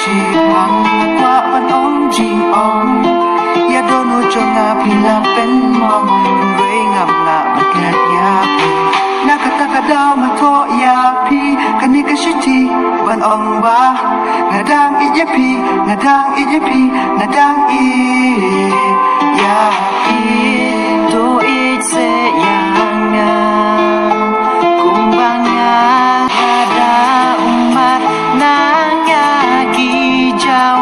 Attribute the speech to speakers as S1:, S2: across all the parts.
S1: chỉ bằng qua vẫn ống chim ống ya dono cho ngà pina pen mom rei ngam ngà bakat ya pi nakataka daw mato ya pi kanika shiti ban ong ba ngadang i pi ngadang i pi ngadang i ya pi
S2: do it se yang nga kumbang nga ada umat nanga kijau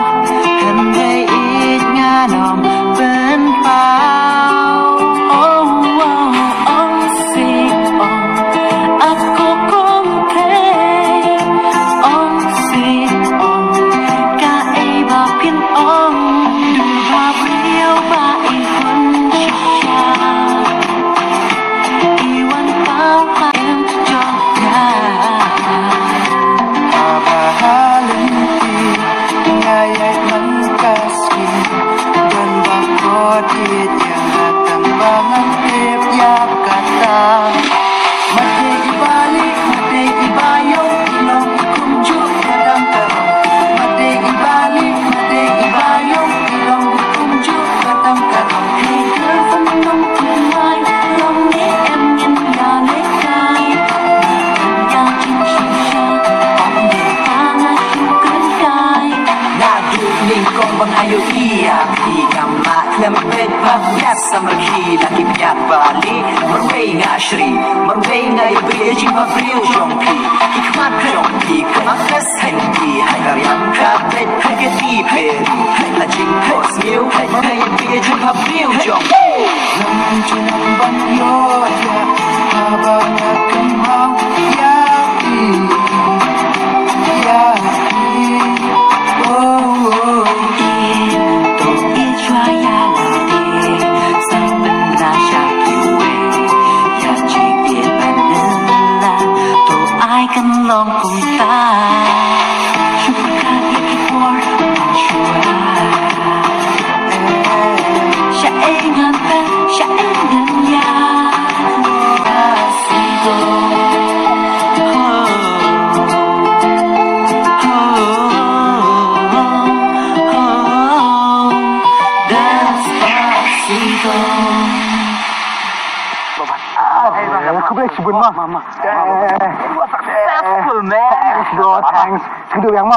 S2: kan rei it nga nom ben pau oh oh oh si oh aku kong thế ông si ông ca ai ba pin ông đừng ba priêu ba i quân cha i wan pau pa em cho ya
S1: abahalenti ngayat man kaski dan bakotit yang datang bangang tip yap kata mati ibalik mati ibayong ilong kunjuk kadang terong mati ibalik mati ibayong ilong kunjuk kadang terong
S2: hey girl phân nông cùng mai lòng ní em nhìn nhà lấy cay nhà chim sông xa ông để ta na chung cơn cay
S3: na du ning kong bang ayo iya pi gamma klem pet pa yat samarhi laki pyat bali marway nga shri marway nga ibriya ji ma priyo jong pi hikmat jong pi kamak les hen pi hagar yam ka pet hagati peri la jing pos miu nga ibriya ji ma priyo jong
S1: naman chunang bang yoya habang nakamang yapi yapi oh oh
S2: to itwa ya la de sang ben ra sha kiwe ya chi bien ban la to ai kan long cùng ta chúc ca đi por chua sha ai ngan ta sha ai ngan ya
S1: Despacito
S4: không biết chỉ buồn mà. Successful man. Thanks. Cứ được yang mà.